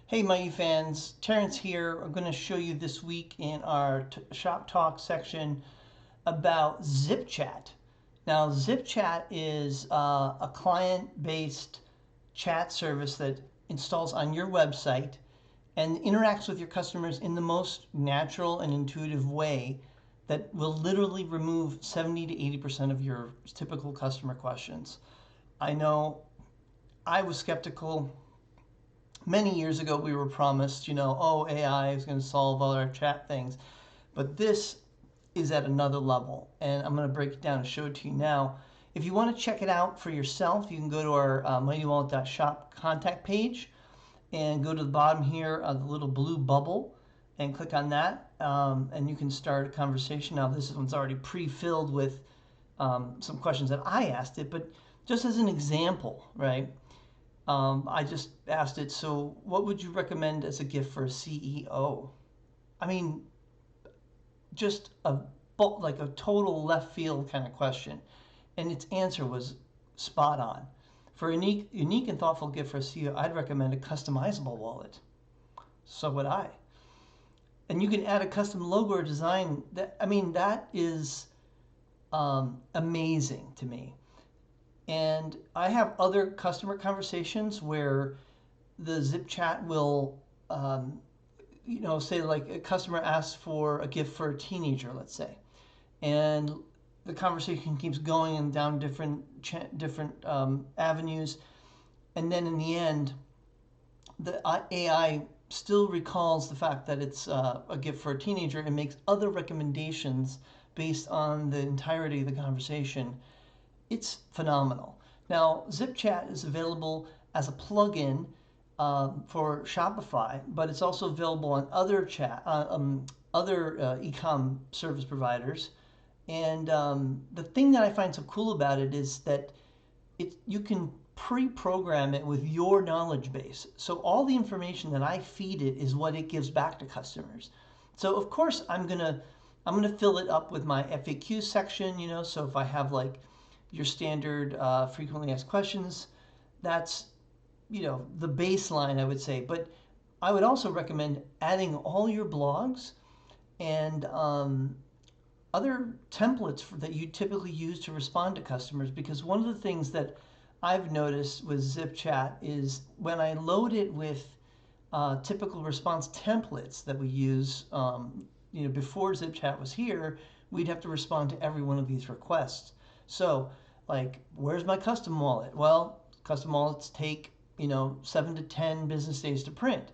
Hey Mighty fans, Terrence here. I'm going to show you this week in our Shop Talk section about ZipChat. Now ZipChat is a client-based chat service that installs on your website and interacts with your customers in the most natural and intuitive way that will literally remove 70 to 80% of your typical customer questions. I know I was skeptical. Many years ago, we were promised, oh, AI is going to solve all our chat things. But this is at another level. And I'm going to break it down and show it to you now. If you want to check it out for yourself, you can go to our mightywallet.shop contact page and go to the bottom here of the little blue bubble and click on that. And you can start a conversation. Now, this one's already pre-filled with some questions that I asked it, but just as an example, right? I just asked it, so what would you recommend as a gift for a CEO? I mean, just like a total left field kind of question. And its answer was spot on. For a unique and thoughtful gift for a CEO, I'd recommend a customizable wallet. So would I. And you can add a custom logo or design. That is amazing to me. And I have other customer conversations where the ZipChat will, say like a customer asks for a gift for a teenager, let's say, and the conversation keeps going and down different avenues, and then in the end, the AI still recalls the fact that it's a gift for a teenager and makes other recommendations based on the entirety of the conversation. It's phenomenal. Now, ZipChat is available as a plugin for Shopify, but it's also available on other e-com service providers. And the thing that I find so cool about it is that you can pre-program it with your knowledge base. So all the information that I feed it is what it gives back to customers. So of course I'm gonna fill it up with my FAQ section. So if I have like your standard frequently asked questions, that's the baseline, I would say. But I would also recommend adding all your blogs and other templates that you typically use to respond to customers, because one of the things that I've noticed with ZipChat is when I load it with typical response templates that we use, before ZipChat was here, we'd have to respond to every one of these requests. So, like, where's my custom wallet? Well, custom wallets take 7 to 10 business days to print,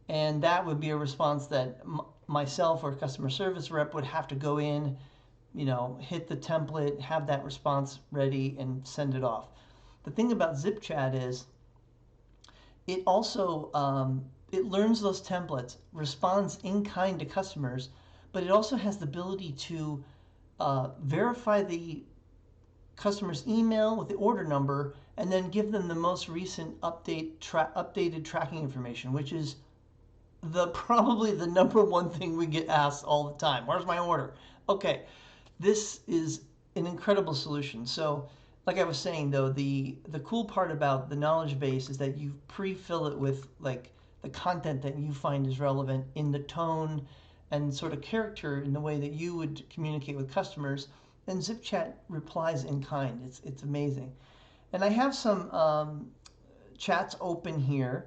and that would be a response that myself or customer service rep would have to go in, hit the template, have that response ready, and send it off. The thing about ZipChat is it also it learns those templates, responds in kind to customers, but it also has the ability to verify the customer's email with the order number and then give them the most recent updated tracking information, which is probably the number one thing we get asked all the time. Where's my order? Okay, this is an incredible solution. So like I was saying though, the cool part about the knowledge base is that you pre-fill it with like the content that you find is relevant in the tone and sort of character in the way that you would communicate with customers. And ZipChat replies in kind. It's amazing. And I have some chats open here.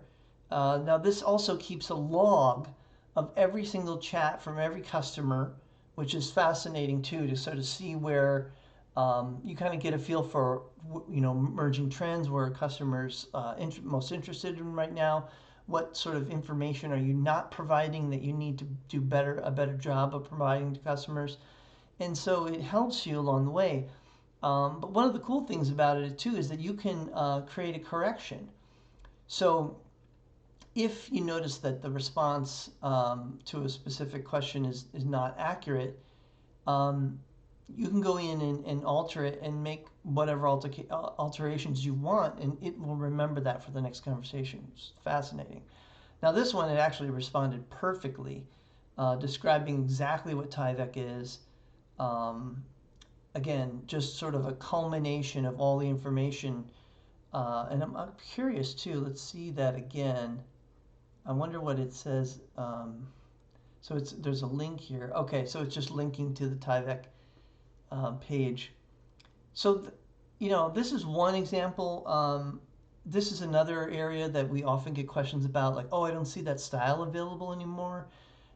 Now this also keeps a log of every single chat from every customer, which is fascinating too, to sort of see where you kind of get a feel for emerging trends, where customers most interested in right now. What sort of information are you not providing that you need to do a better job of providing to customers? And so it helps you along the way. But one of the cool things about it too is that you can create a correction. So if you notice that the response to a specific question is not accurate, you can go in and alter it and make whatever alterations you want, and it will remember that for the next conversation. It's fascinating. Now this one, it actually responded perfectly, describing exactly what Tyvek is. Again, just sort of a culmination of all the information. And I'm curious too, let's see that again. I wonder what it says. So there's a link here. Okay, so it's just linking to the Tyvek page. So, this is one example. This is another area that we often get questions about, like, oh, I don't see that style available anymore.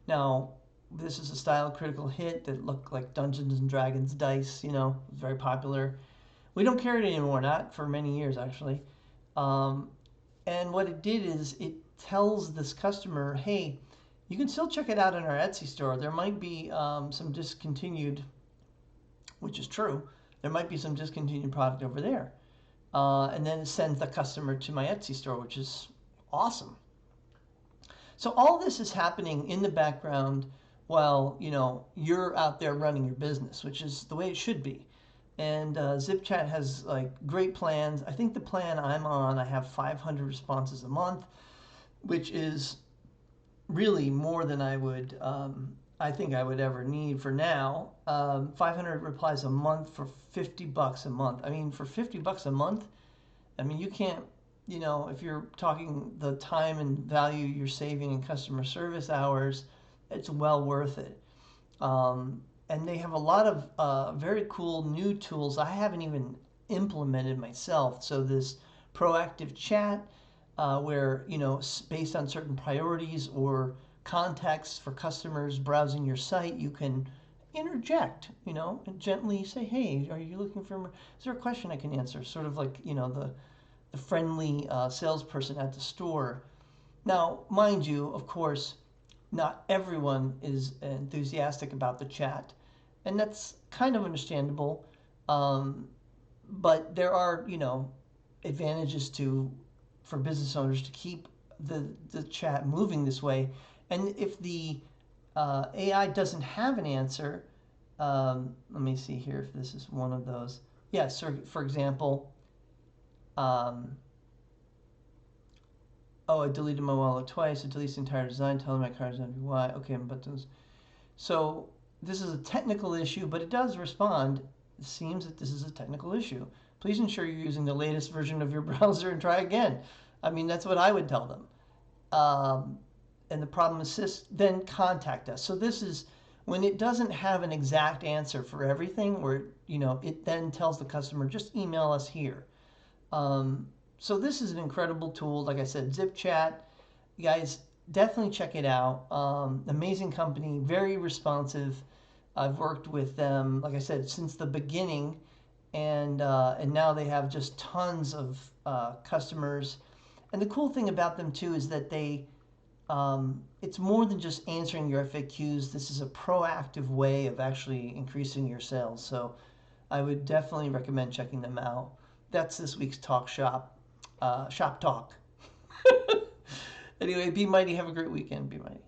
Now, this is a style critical hit that looked like Dungeons and Dragons dice, very popular. We don't carry it anymore, not for many years actually. Um, and what it did is it tells this customer, hey, you can still check it out in our Etsy store. There might be some discontinued, which is true. There might be some discontinued product over there. And then it sends the customer to my Etsy store, which is awesome. So all this is happening in the background while you're out there running your business, which is the way it should be. And ZipChat has like great plans. I think the plan I'm on, I have 500 responses a month, which is really more than I think I would ever need for now. 500 replies a month for $50 a month. I mean, for $50 a month, I mean, you can't, if you're talking the time and value you're saving in customer service hours, it's well worth it. And they have a lot of very cool new tools I haven't even implemented myself. So this proactive chat, where based on certain priorities or contexts for customers browsing your site, you can interject, and gently say, hey, are you looking for? Is there a question I can answer? Sort of like the friendly salesperson at the store. Now, mind you, of course, not everyone is enthusiastic about the chat, and that's kind of understandable. But there are, advantages for business owners to keep the chat moving this way. And if the AI doesn't have an answer, let me see here if this is one of those. Yeah, so for example, oh, I deleted my wallet twice. It deletes the entire design. Telling my card is not why. Okay, but those. So this is a technical issue, but it does respond. It seems that this is a technical issue. Please ensure you're using the latest version of your browser and try again. I mean, that's what I would tell them. And the problem assists, then contact us. So this is when it doesn't have an exact answer for everything, where it then tells the customer, just email us here. So this is an incredible tool. Like I said, ZipChat, you guys definitely check it out. Amazing company, very responsive. I've worked with them, like I said, since the beginning, and now they have just tons of customers. And the cool thing about them too is that it's more than just answering your FAQs. This is a proactive way of actually increasing your sales. So I would definitely recommend checking them out. That's this week's Talk Shop. Shop Talk. Anyway, be mighty. Have a great weekend. Be mighty.